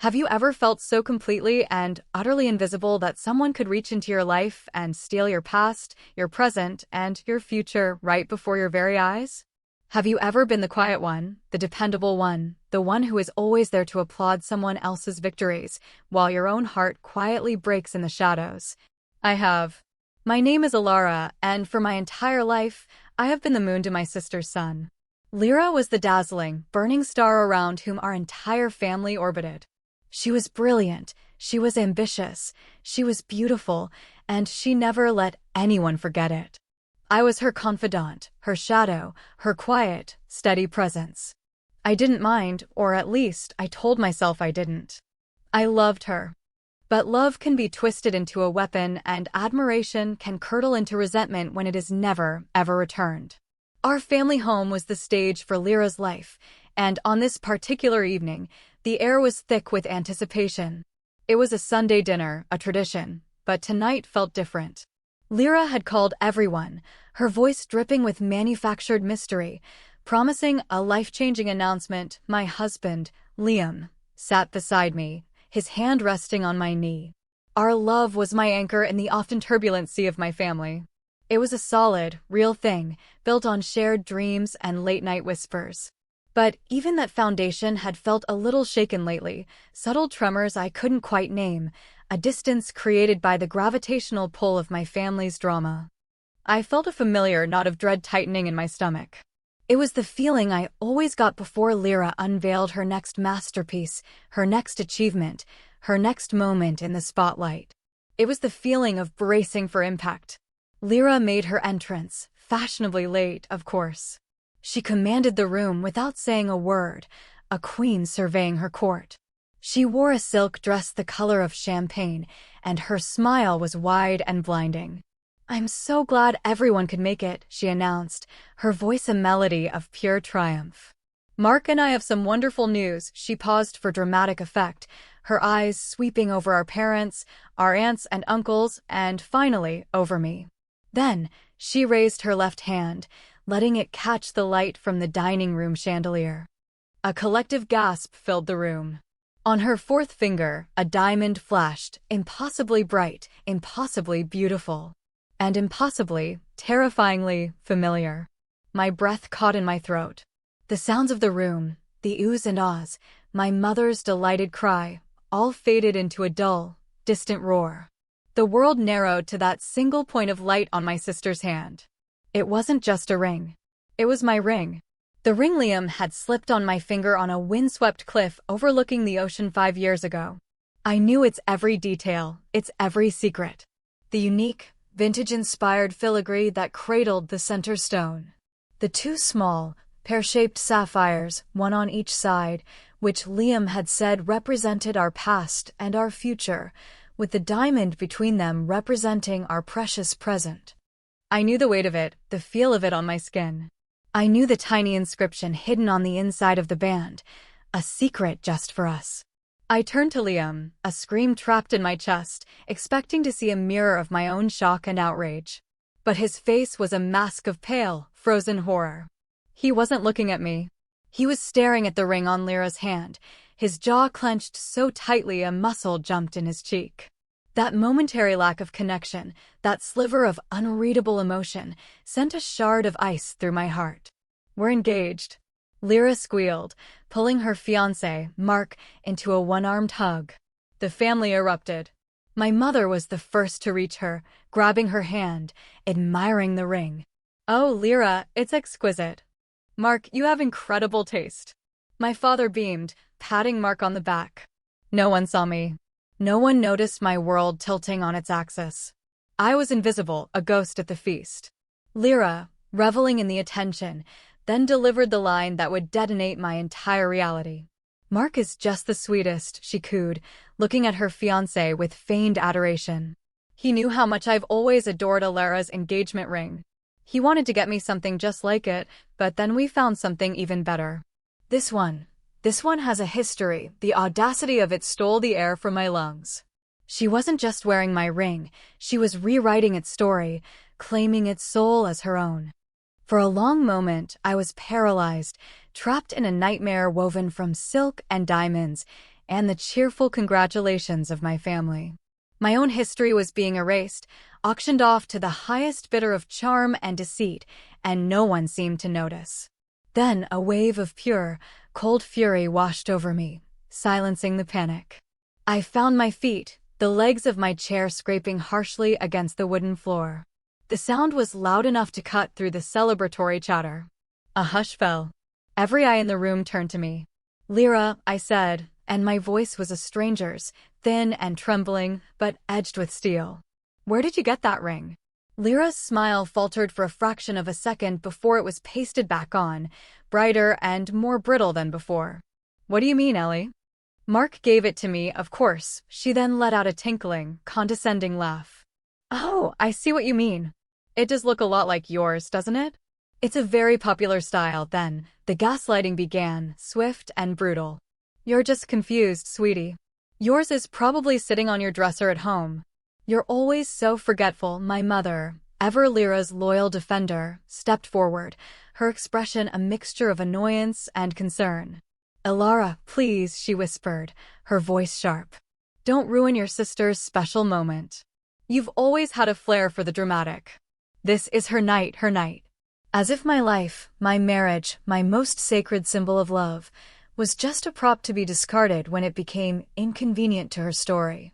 Have you ever felt so completely and utterly invisible that someone could reach into your life and steal your past, your present, and your future right before your very eyes? Have you ever been the quiet one, the dependable one, the one who is always there to applaud someone else's victories, while your own heart quietly breaks in the shadows? I have. My name is Alara, and for my entire life, I have been the moon to my sister's sun. Lyra was the dazzling, burning star around whom our entire family orbited. She was brilliant, she was ambitious, she was beautiful, and she never let anyone forget it. I was her confidant, her shadow, her quiet, steady presence. I didn't mind, or at least I told myself I didn't. I loved her. But love can be twisted into a weapon, and admiration can curdle into resentment when it is never, ever returned. Our family home was the stage for Lyra's life, and on this particular evening, the air was thick with anticipation. It was a Sunday dinner, a tradition, but tonight felt different. Lyra had called everyone, her voice dripping with manufactured mystery, promising a life-changing announcement. My husband, Liam, sat beside me, his hand resting on my knee. Our love was my anchor in the often turbulent sea of my family. It was a solid, real thing, built on shared dreams and late-night whispers. But even that foundation had felt a little shaken lately, subtle tremors I couldn't quite name, a distance created by the gravitational pull of my family's drama. I felt a familiar knot of dread tightening in my stomach. It was the feeling I always got before Lyra unveiled her next masterpiece, her next achievement, her next moment in the spotlight. It was the feeling of bracing for impact. Lyra made her entrance, fashionably late, of course. She commanded the room without saying a word, a queen surveying her court. She wore a silk dress the color of champagne, and her smile was wide and blinding. "I'm so glad everyone could make it," she announced, her voice a melody of pure triumph. "Mark and I have some wonderful news." She paused for dramatic effect, her eyes sweeping over our parents, our aunts and uncles, and finally, over me. Then, she raised her left hand, letting it catch the light from the dining room chandelier. A collective gasp filled the room. On her fourth finger, a diamond flashed, impossibly bright, impossibly beautiful, and impossibly, terrifyingly familiar. My breath caught in my throat. The sounds of the room, the oohs and ahs, my mother's delighted cry, all faded into a dull, distant roar. The world narrowed to that single point of light on my sister's hand. It wasn't just a ring. It was my ring. The ring Liam had slipped on my finger on a windswept cliff overlooking the ocean 5 years ago. I knew its every detail, its every secret. The unique, vintage-inspired filigree that cradled the center stone. The two small, pear-shaped sapphires, one on each side, which Liam had said represented our past and our future, with the diamond between them representing our precious present. I knew the weight of it, the feel of it on my skin. I knew the tiny inscription hidden on the inside of the band, a secret just for us. I turned to Liam, a scream trapped in my chest, expecting to see a mirror of my own shock and outrage. But his face was a mask of pale, frozen horror. He wasn't looking at me. He was staring at the ring on Lyra's hand, his jaw clenched so tightly a muscle jumped in his cheek. That momentary lack of connection, that sliver of unreadable emotion, sent a shard of ice through my heart. "We're engaged," Lyra squealed, pulling her fiancé, Mark, into a one-armed hug. The family erupted. My mother was the first to reach her, grabbing her hand, admiring the ring. "Oh, Lyra, it's exquisite. Mark, you have incredible taste." My father beamed, patting Mark on the back. No one saw me. No one noticed my world tilting on its axis. I was invisible, a ghost at the feast. Lyra, reveling in the attention, then delivered the line that would detonate my entire reality. "Mark is just the sweetest," she cooed, looking at her fiancé with feigned adoration. "He knew how much I've always adored Alara's engagement ring. He wanted to get me something just like it, but then we found something even better. This one has a history. The audacity of it stole the air from my lungs." She wasn't just wearing my ring, she was rewriting its story, claiming its soul as her own. For a long moment, I was paralyzed, trapped in a nightmare woven from silk and diamonds, and the cheerful congratulations of my family. My own history was being erased, auctioned off to the highest bidder of charm and deceit, and no one seemed to notice. Then a wave of pure, cold fury washed over me, silencing the panic. I found my feet, the legs of my chair scraping harshly against the wooden floor. The sound was loud enough to cut through the celebratory chatter. A hush fell. Every eye in the room turned to me. "Lyra," I said, and my voice was a stranger's, thin and trembling, but edged with steel. "Where did you get that ring?" Lyra's smile faltered for a fraction of a second before it was pasted back on, brighter and more brittle than before. "What do you mean, Ellie?" "Mark gave it to me, of course." She then let out a tinkling, condescending laugh. "Oh, I see what you mean. It does look a lot like yours, doesn't it?" "It's a very popular style." Then the gaslighting began, swift and brutal. "You're just confused, sweetie. Yours is probably sitting on your dresser at home. You're always so forgetful." My mother, ever Lyra's loyal defender, stepped forward, her expression a mixture of annoyance and concern. "Elara, please," she whispered, her voice sharp. "Don't ruin your sister's special moment. You've always had a flair for the dramatic. This is her night, her night." As if my life, my marriage, my most sacred symbol of love, was just a prop to be discarded when it became inconvenient to her story.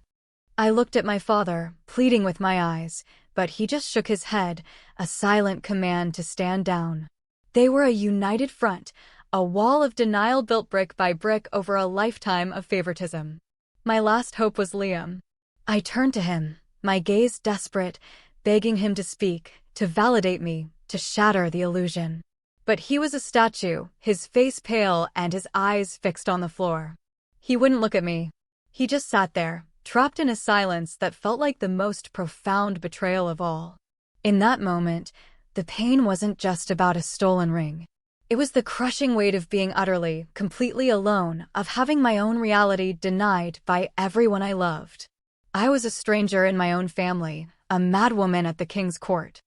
I looked at my father, pleading with my eyes, but he just shook his head, a silent command to stand down. They were a united front, a wall of denial built brick by brick over a lifetime of favoritism. My last hope was Liam. I turned to him, my gaze desperate, begging him to speak, to validate me, to shatter the illusion. But he was a statue, his face pale and his eyes fixed on the floor. He wouldn't look at me. He just sat there, trapped in a silence that felt like the most profound betrayal of all. In that moment, the pain wasn't just about a stolen ring. It was the crushing weight of being utterly, completely alone, of having my own reality denied by everyone I loved. I was a stranger in my own family, a madwoman at the king's court.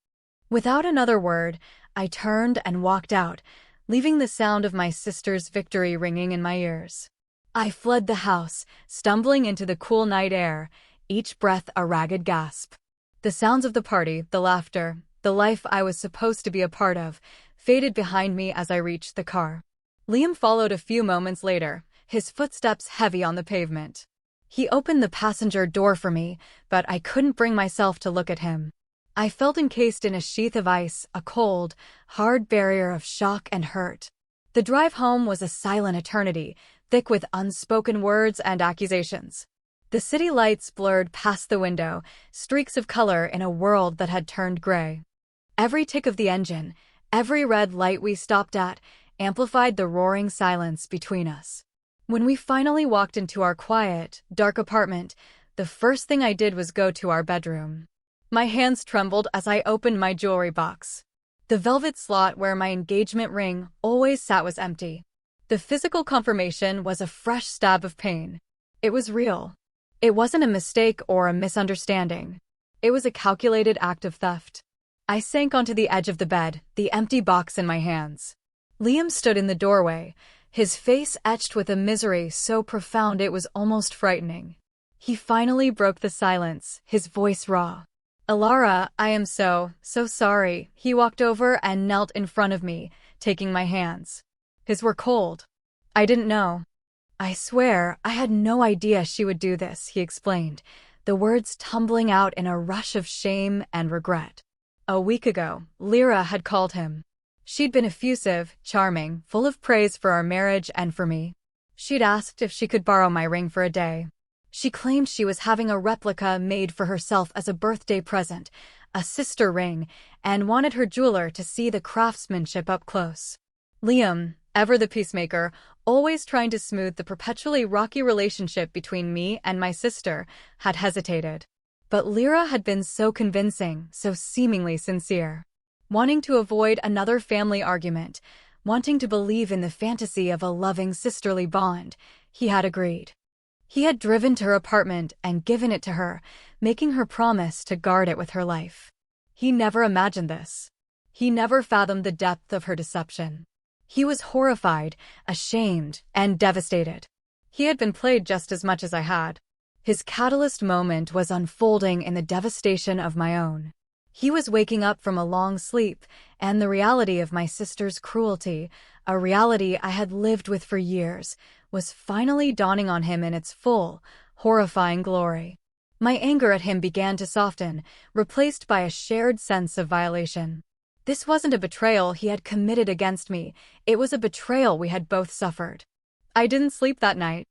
Without another word, I turned and walked out, leaving the sound of my sister's victory ringing in my ears. I fled the house, stumbling into the cool night air, each breath a ragged gasp. The sounds of the party, the laughter, the life I was supposed to be a part of, faded behind me as I reached the car. Liam followed a few moments later, his footsteps heavy on the pavement. He opened the passenger door for me, but I couldn't bring myself to look at him. I felt encased in a sheath of ice, a cold, hard barrier of shock and hurt. The drive home was a silent eternity, thick with unspoken words and accusations. The city lights blurred past the window, streaks of color in a world that had turned gray. Every tick of the engine, every red light we stopped at, amplified the roaring silence between us. When we finally walked into our quiet, dark apartment, the first thing I did was go to our bedroom. My hands trembled as I opened my jewelry box. The velvet slot where my engagement ring always sat was empty. The physical confirmation was a fresh stab of pain. It was real. It wasn't a mistake or a misunderstanding. It was a calculated act of theft. I sank onto the edge of the bed, the empty box in my hands. Liam stood in the doorway, his face etched with a misery so profound it was almost frightening. He finally broke the silence, his voice raw. "Elara, I am so sorry." He walked over and knelt in front of me, taking my hands. His were cold. "I didn't know. I swear, I had no idea she would do this," he explained, the words tumbling out in a rush of shame and regret. A week ago, Lyra had called him. She'd been effusive, charming, full of praise for our marriage and for me. She'd asked if she could borrow my ring for a day. She claimed she was having a replica made for herself as a birthday present, a sister ring, and wanted her jeweler to see the craftsmanship up close. Liam, ever the peacemaker, always trying to smooth the perpetually rocky relationship between me and my sister, had hesitated. But Lyra had been so convincing, so seemingly sincere. Wanting to avoid another family argument, wanting to believe in the fantasy of a loving sisterly bond, he had agreed. He had driven to her apartment and given it to her, making her promise to guard it with her life. He never imagined this. He never fathomed the depth of her deception. He was horrified, ashamed, and devastated. He had been played just as much as I had. His catalyst moment was unfolding in the devastation of my own. He was waking up from a long sleep, and the reality of my sister's cruelty, a reality I had lived with for years, was finally dawning on him in its full, horrifying glory. My anger at him began to soften, replaced by a shared sense of violation. This wasn't a betrayal he had committed against me, it was a betrayal we had both suffered. I didn't sleep that night.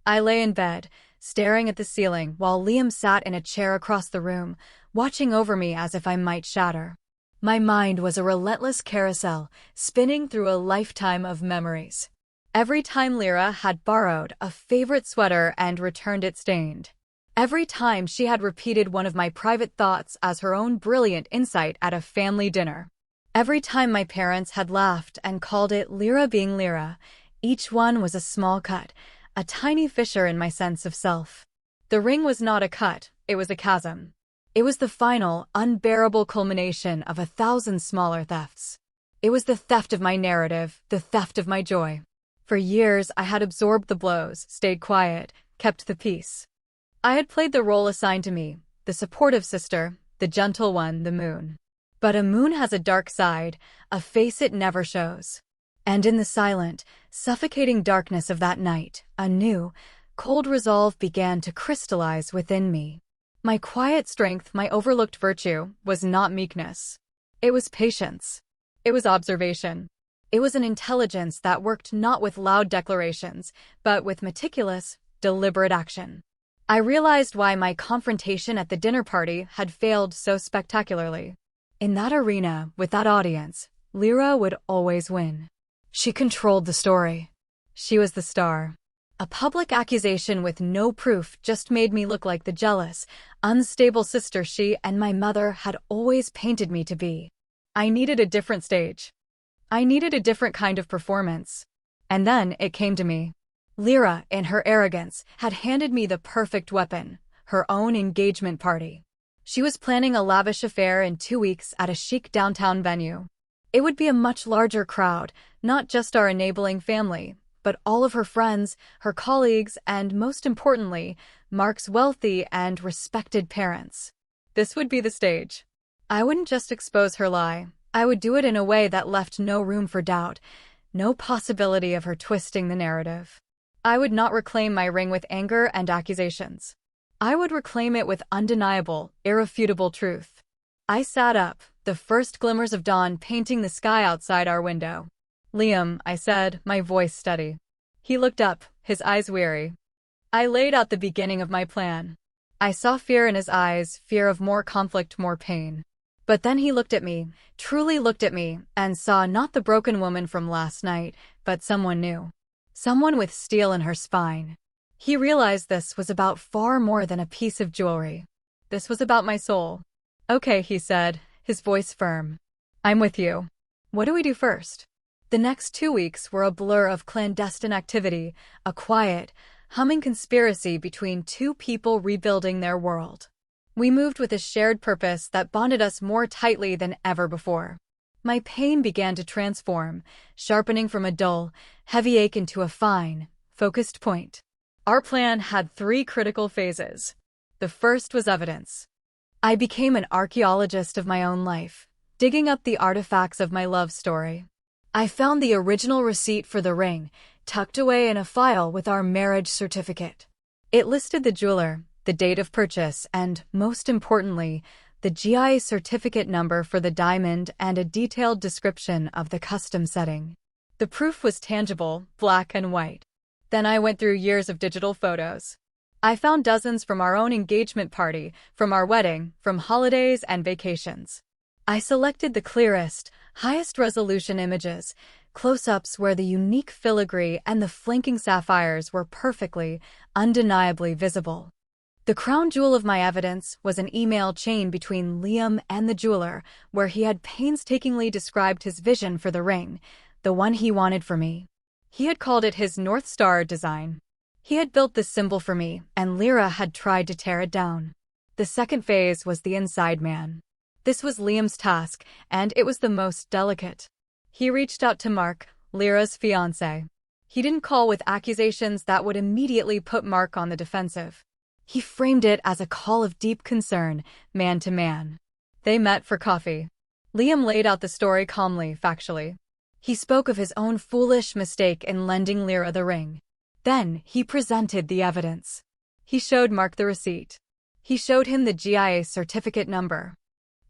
I lay in bed, staring at the ceiling while Liam sat in a chair across the room, watching over me as if I might shatter. My mind was a relentless carousel, spinning through a lifetime of memories. Every time Lyra had borrowed a favorite sweater and returned it stained. Every time she had repeated one of my private thoughts as her own brilliant insight at a family dinner. Every time my parents had laughed and called it Lyra being Lyra, each one was a small cut, a tiny fissure in my sense of self. The ring was not a cut, it was a chasm. It was the final, unbearable culmination of 1,000 smaller thefts. It was the theft of my narrative, the theft of my joy. For years, I had absorbed the blows, stayed quiet, kept the peace. I had played the role assigned to me, the supportive sister, the gentle one, the moon. But a moon has a dark side, a face it never shows. And in the silent, suffocating darkness of that night, a new, cold resolve began to crystallize within me. My quiet strength, my overlooked virtue, was not meekness. It was patience. It was observation. It was an intelligence that worked not with loud declarations, but with meticulous, deliberate action. I realized why my confrontation at the dinner party had failed so spectacularly. In that arena, with that audience, Lyra would always win. She controlled the story. She was the star. A public accusation with no proof just made me look like the jealous, unstable sister she and my mother had always painted me to be. I needed a different stage. I needed a different kind of performance. And then it came to me. Lyra, in her arrogance, had handed me the perfect weapon, her own engagement party. She was planning a lavish affair in 2 weeks at a chic downtown venue. It would be a much larger crowd, not just our enabling family, but all of her friends, her colleagues, and most importantly, Mark's wealthy and respected parents. This would be the stage. I wouldn't just expose her lie. I would do it in a way that left no room for doubt, no possibility of her twisting the narrative. I would not reclaim my ring with anger and accusations. I would reclaim it with undeniable, irrefutable truth. I sat up, the first glimmers of dawn painting the sky outside our window. "Liam," I said, my voice steady. He looked up, his eyes weary. I laid out the beginning of my plan. I saw fear in his eyes, fear of more conflict, more pain. But then he looked at me, truly looked at me, and saw not the broken woman from last night, but someone new. Someone with steel in her spine. He realized this was about far more than a piece of jewelry. This was about my soul. "Okay," he said, his voice firm. "I'm with you. What do we do first?" The next 2 weeks were a blur of clandestine activity, a quiet, humming conspiracy between two people rebuilding their world. We moved with a shared purpose that bonded us more tightly than ever before. My pain began to transform, sharpening from a dull, heavy ache into a fine, focused point. Our plan had 3 critical phases. The first was evidence. I became an archaeologist of my own life, digging up the artifacts of my love story. I found the original receipt for the ring, tucked away in a file with our marriage certificate. It listed the jeweler, the date of purchase, and, most importantly, the GI certificate number for the diamond and a detailed description of the custom setting. The proof was tangible, black and white. Then I went through years of digital photos. I found dozens from our own engagement party, from our wedding, from holidays and vacations. I selected the clearest, highest resolution images, close-ups where the unique filigree and the flanking sapphires were perfectly, undeniably visible. The crown jewel of my evidence was an email chain between Liam and the jeweler, where he had painstakingly described his vision for the ring, the one he wanted for me. He had called it his North Star design. He had built this symbol for me, and Lyra had tried to tear it down. The second phase was the inside man. This was Liam's task, and it was the most delicate. He reached out to Mark, Lyra's fiancé. He didn't call with accusations that would immediately put Mark on the defensive. He framed it as a call of deep concern, man to man. They met for coffee. Liam laid out the story calmly, factually. He spoke of his own foolish mistake in lending Lyra the ring. Then he presented the evidence. He showed Mark the receipt. He showed him the GIA certificate number.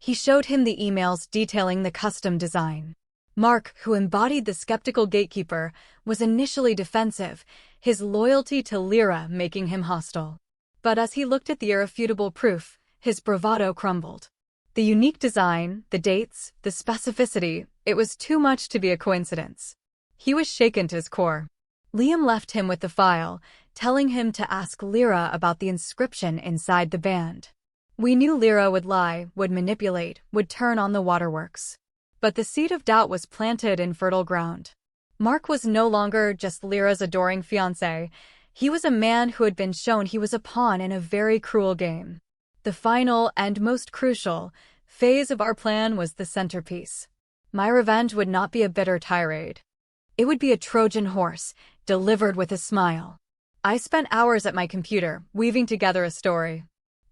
He showed him the emails detailing the custom design. Mark, who embodied the skeptical gatekeeper, was initially defensive, his loyalty to Lyra making him hostile. But as he looked at the irrefutable proof, his bravado crumbled. The unique design, the dates, the specificity, it was too much to be a coincidence. He was shaken to his core. Liam left him with the file, telling him to ask Lyra about the inscription inside the band. We knew Lyra would lie, would manipulate, would turn on the waterworks. But the seed of doubt was planted in fertile ground. Mark was no longer just Lyra's adoring fiancé. He was a man who had been shown he was a pawn in a very cruel game. The final and most crucial phase of our plan was the centerpiece. My revenge would not be a bitter tirade. It would be a Trojan horse, delivered with a smile. I spent hours at my computer, weaving together a story.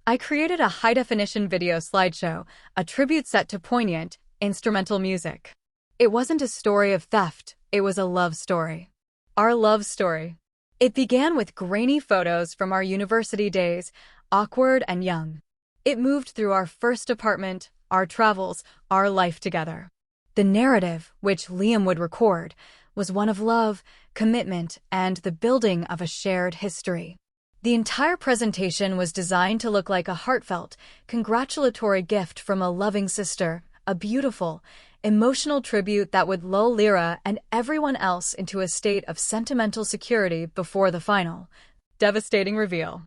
I created a high-definition video slideshow, a tribute set to poignant, instrumental music. It wasn't a story of theft, it was a love story. Our love story. It began with grainy photos from our university days, awkward and young. It moved through our first apartment, our travels, our life together. The narrative, which Liam would record, was one of love, commitment, and the building of a shared history. The entire presentation was designed to look like a heartfelt, congratulatory gift from a loving sister, a beautiful, emotional tribute that would lull Lyra and everyone else into a state of sentimental security before the final, devastating reveal.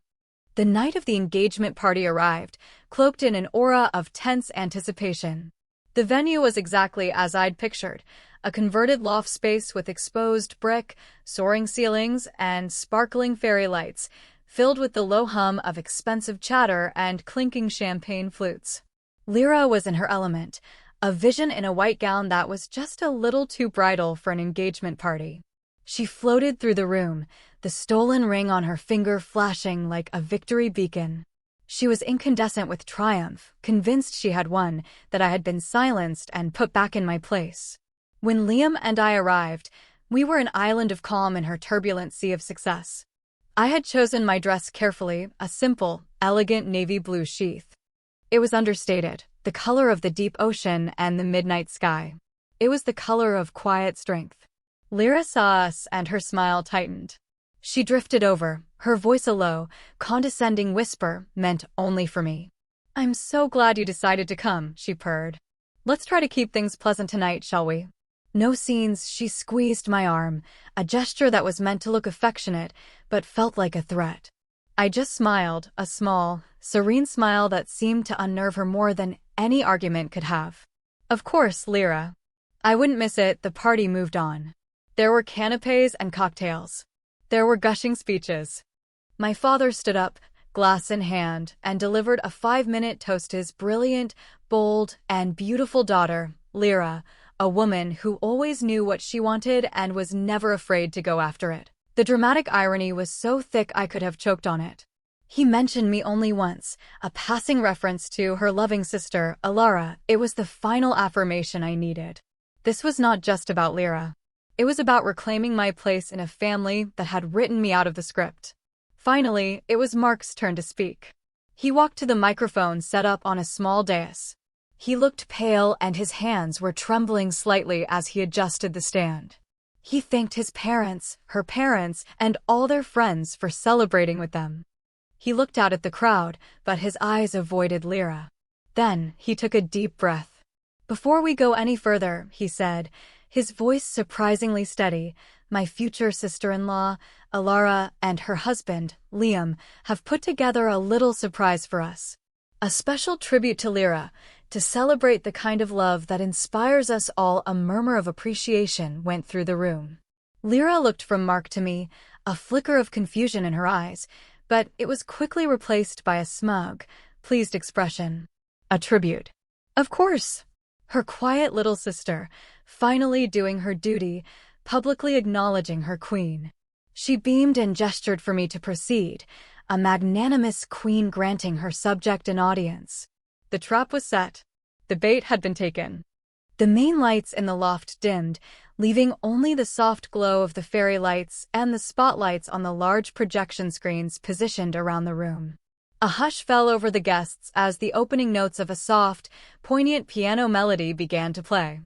The night of the engagement party arrived, cloaked in an aura of tense anticipation. The venue was exactly as I'd pictured, a converted loft space with exposed brick, soaring ceilings, and sparkling fairy lights, filled with the low hum of expensive chatter and clinking champagne flutes. Lyra was in her element, a vision in a white gown that was just a little too bridal for an engagement party. She floated through the room, the stolen ring on her finger flashing like a victory beacon. She was incandescent with triumph, convinced she had won, that I had been silenced and put back in my place. When Liam and I arrived, we were an island of calm in her turbulent sea of success. I had chosen my dress carefully, a simple, elegant navy blue sheath. It was understated, the color of the deep ocean and the midnight sky. It was the color of quiet strength. Lyra saw us and her smile tightened. She drifted over, her voice a low, condescending whisper meant only for me. "I'm so glad you decided to come," she purred. "Let's try to keep things pleasant tonight, shall we?" No scenes, she squeezed my arm, a gesture that was meant to look affectionate, but felt like a threat. I just smiled, a small, serene smile that seemed to unnerve her more than any argument could have. "Of course, Lyra." I wouldn't miss it. The party moved on. There were canapés and cocktails. There were gushing speeches. My father stood up, glass in hand, and delivered a 5-minute toast to his brilliant, bold, and beautiful daughter, Lyra, a woman who always knew what she wanted and was never afraid to go after it. The dramatic irony was so thick I could have choked on it. He mentioned me only once, a passing reference to her loving sister, Alara. It was the final affirmation I needed. This was not just about Lyra. It was about reclaiming my place in a family that had written me out of the script. Finally, it was Mark's turn to speak. He walked to the microphone set up on a small dais. He looked pale and his hands were trembling slightly as he adjusted the stand. He thanked his parents, her parents, and all their friends for celebrating with them. He looked out at the crowd, but his eyes avoided Lyra. Then he took a deep breath. "Before we go any further," he said, his voice surprisingly steady, "my future sister-in-law, Alara, and her husband, Liam, have put together a little surprise for us. A special tribute to Lyra, to celebrate the kind of love that inspires us all." A murmur of appreciation went through the room. Lyra looked from Mark to me, a flicker of confusion in her eyes, but it was quickly replaced by a smug, pleased expression. "A tribute. Of course." Her quiet little sister, finally doing her duty, publicly acknowledging her queen. She beamed and gestured for me to proceed, a magnanimous queen granting her subject an audience. The trap was set. The bait had been taken. The main lights in the loft dimmed, leaving only the soft glow of the fairy lights and the spotlights on the large projection screens positioned around the room. A hush fell over the guests as the opening notes of a soft, poignant piano melody began to play.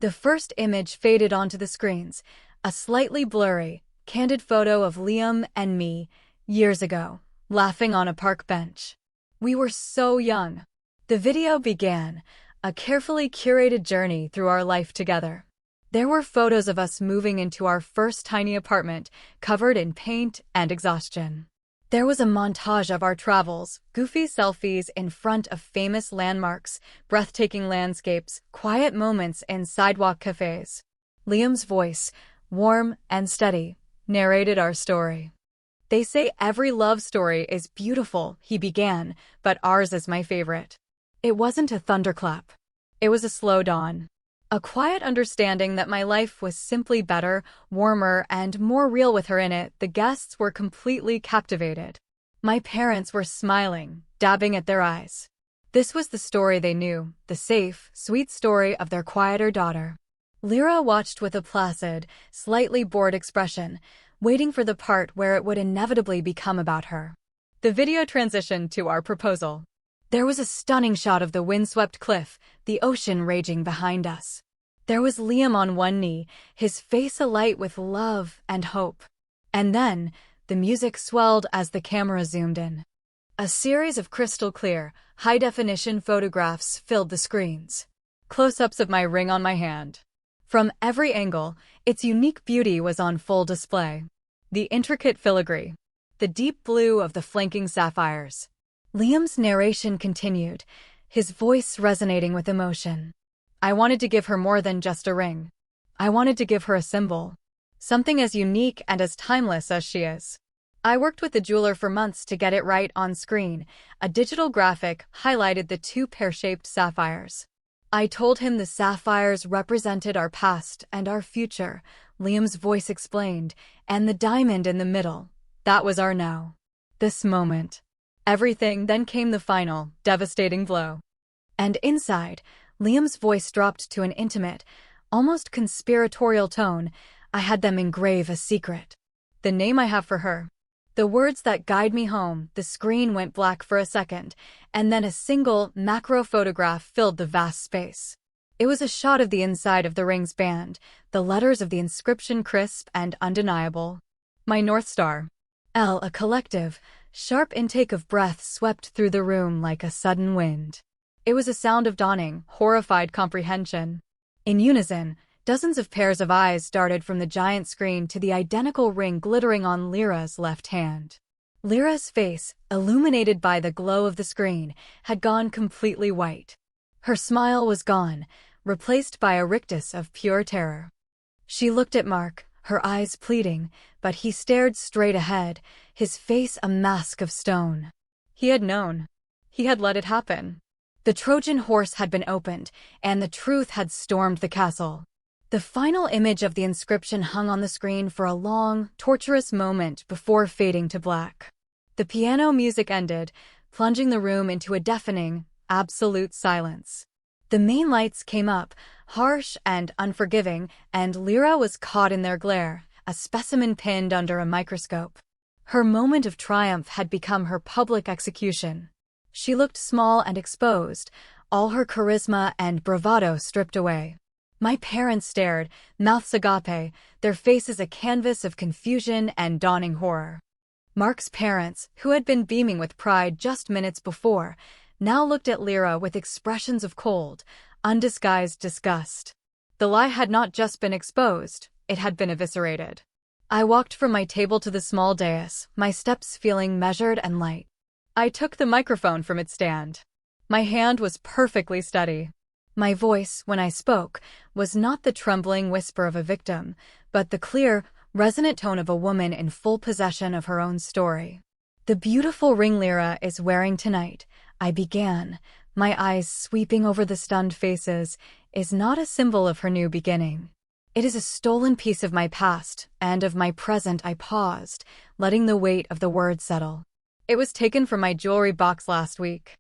The first image faded onto the screens, a slightly blurry, candid photo of Liam and me, years ago, laughing on a park bench. We were so young. The video began, a carefully curated journey through our life together. There were photos of us moving into our first tiny apartment, covered in paint and exhaustion. There was a montage of our travels, goofy selfies in front of famous landmarks, breathtaking landscapes, quiet moments in sidewalk cafes. Liam's voice, warm and steady, narrated our story. They say every love story is beautiful, he began, but ours is my favorite. It wasn't a thunderclap. It was a slow dawn. A quiet understanding that my life was simply better, warmer, and more real with her in it. The guests were completely captivated. My parents were smiling, dabbing at their eyes. This was the story they knew, the safe, sweet story of their quieter daughter. Lyra watched with a placid, slightly bored expression, waiting for the part where it would inevitably become about her. The video transitioned to our proposal. There was a stunning shot of the windswept cliff, the ocean raging behind us. There was Liam on one knee, his face alight with love and hope. And then, the music swelled as the camera zoomed in. A series of crystal-clear, high-definition photographs filled the screens. Close-ups of my ring on my hand. From every angle, its unique beauty was on full display. The intricate filigree. The deep blue of the flanking sapphires. Liam's narration continued, his voice resonating with emotion. I wanted to give her more than just a ring. I wanted to give her a symbol. Something as unique and as timeless as she is. I worked with the jeweler for months to get it right on screen. A digital graphic highlighted the two pear-shaped sapphires. I told him the sapphires represented our past and our future, Liam's voice explained, and the diamond in the middle, that was our now. This moment. Everything, then came the final, devastating blow. And inside, Liam's voice dropped to an intimate, almost conspiratorial tone. I had them engrave a secret. The name I have for her. The words that guide me home. The screen went black for a second, and then a single, macro photograph filled the vast space. It was a shot of the inside of the ring's band, the letters of the inscription crisp and undeniable. My North Star. L. A collective, sharp intake of breath swept through the room like a sudden wind. It was a sound of dawning, horrified comprehension. In unison, dozens of pairs of eyes darted from the giant screen to the identical ring glittering on Lyra's left hand. Lyra's face, illuminated by the glow of the screen, had gone completely white. Her smile was gone, replaced by a rictus of pure terror. She looked at Mark, her eyes pleading, but he stared straight ahead, his face a mask of stone. He had known. He had let it happen. The Trojan horse had been opened, and the truth had stormed the castle. The final image of the inscription hung on the screen for a long, torturous moment before fading to black. The piano music ended, plunging the room into a deafening, absolute silence. The main lights came up, harsh and unforgiving, and Lyra was caught in their glare, a specimen pinned under a microscope. Her moment of triumph had become her public execution. She looked small and exposed, all her charisma and bravado stripped away. My parents stared, mouths agape, their faces a canvas of confusion and dawning horror. Mark's parents, who had been beaming with pride just minutes before, now looked at Lyra with expressions of cold, undisguised disgust. The lie had not just been exposed, it had been eviscerated. I walked from my table to the small dais, my steps feeling measured and light. I took the microphone from its stand. My hand was perfectly steady. My voice, when I spoke, was not the trembling whisper of a victim, but the clear, resonant tone of a woman in full possession of her own story. The beautiful ring Lyra is wearing tonight, I began, my eyes sweeping over the stunned faces, is not a symbol of her new beginning. It is a stolen piece of my past, and of my present. I paused, letting the weight of the words settle. It was taken from my jewelry box last week.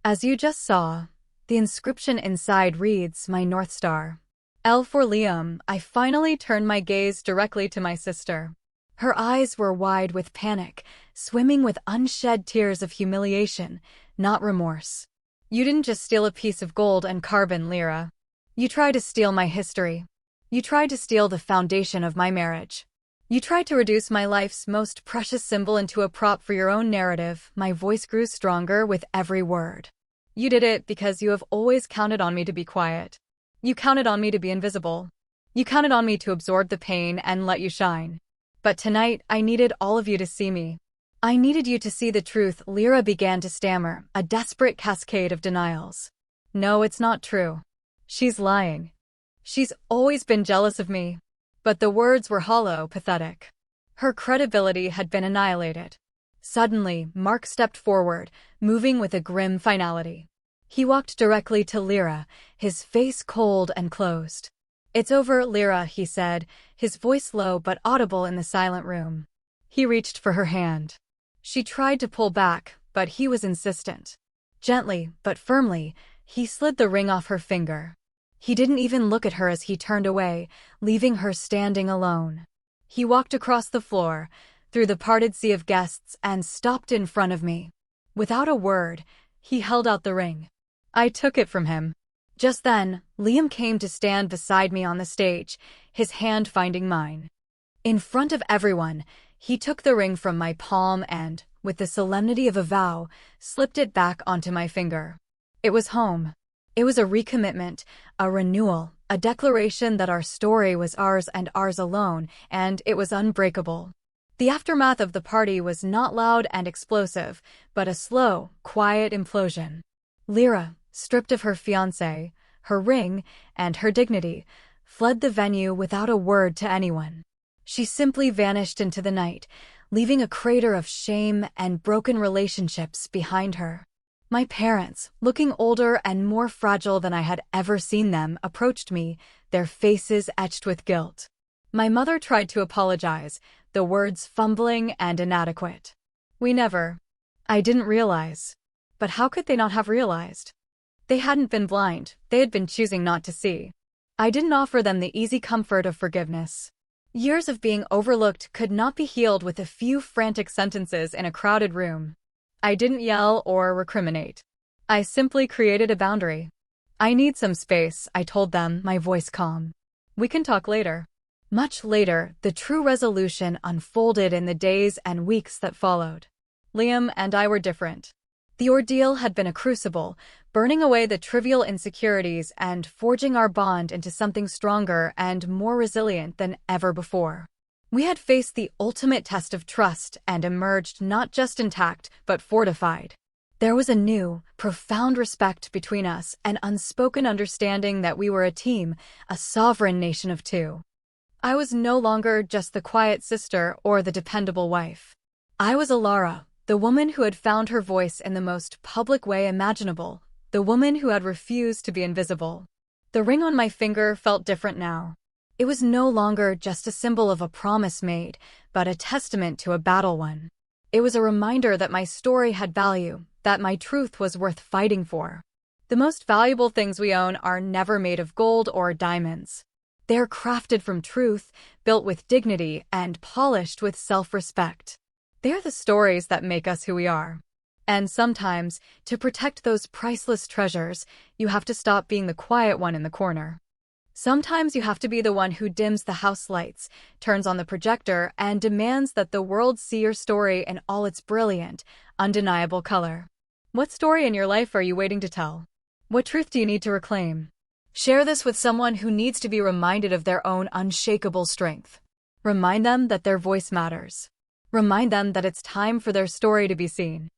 As you just saw, the inscription inside reads, "My North Star." L for Liam. I finally turned my gaze directly to my sister. Her eyes were wide with panic, swimming with unshed tears of humiliation, not remorse. You didn't just steal a piece of gold and carbon, Lyra. You tried to steal my history. You tried to steal the foundation of my marriage. You tried to reduce my life's most precious symbol into a prop for your own narrative. My voice grew stronger with every word. You did it because you have always counted on me to be quiet. You counted on me to be invisible. You counted on me to absorb the pain and let you shine. But tonight, I needed all of you to see me. I needed you to see the truth. Lyra began to stammer, a desperate cascade of denials. No, it's not true. She's lying. She's always been jealous of me. But the words were hollow, pathetic. Her credibility had been annihilated. Suddenly, Mark stepped forward, moving with a grim finality. He walked directly to Lyra, his face cold and closed. "It's over, Lyra," he said, his voice low but audible in the silent room. He reached for her hand. She tried to pull back, but he was insistent. Gently, but firmly, he slid the ring off her finger. He didn't even look at her as he turned away, leaving her standing alone. He walked across the floor, through the parted sea of guests, and stopped in front of me. Without a word, he held out the ring. I took it from him. Just then, Liam came to stand beside me on the stage, his hand finding mine. In front of everyone, he took the ring from my palm and, with the solemnity of a vow, slipped it back onto my finger. It was home. It was a recommitment, a renewal, a declaration that our story was ours and ours alone, and it was unbreakable. The aftermath of the party was not loud and explosive, but a slow, quiet implosion. Lyra, stripped of her fiancé, her ring, and her dignity, fled the venue without a word to anyone. She simply vanished into the night, leaving a crater of shame and broken relationships behind her. My parents, looking older and more fragile than I had ever seen them, approached me, their faces etched with guilt. My mother tried to apologize, the words fumbling and inadequate. "We never." I didn't realize. But how could they not have realized? They hadn't been blind, they had been choosing not to see. I didn't offer them the easy comfort of forgiveness. Years of being overlooked could not be healed with a few frantic sentences in a crowded room. I didn't yell or recriminate. I simply created a boundary. "I need some space," I told them, my voice calm. "We can talk later." Much later, the true resolution unfolded in the days and weeks that followed. Liam and I were different. The ordeal had been a crucible, burning away the trivial insecurities and forging our bond into something stronger and more resilient than ever before. We had faced the ultimate test of trust and emerged not just intact, but fortified. There was a new, profound respect between us, an unspoken understanding that we were a team, a sovereign nation of two. I was no longer just the quiet sister or the dependable wife. I was Alara, the woman who had found her voice in the most public way imaginable, the woman who had refused to be invisible. The ring on my finger felt different now. It was no longer just a symbol of a promise made, but a testament to a battle won. It was a reminder that my story had value, that my truth was worth fighting for. The most valuable things we own are never made of gold or diamonds. They are crafted from truth, built with dignity, and polished with self-respect. They are the stories that make us who we are. And sometimes, to protect those priceless treasures, you have to stop being the quiet one in the corner. Sometimes you have to be the one who dims the house lights, turns on the projector, and demands that the world see your story in all its brilliant, undeniable color. What story in your life are you waiting to tell? What truth do you need to reclaim? Share this with someone who needs to be reminded of their own unshakable strength. Remind them that their voice matters. Remind them that it's time for their story to be seen.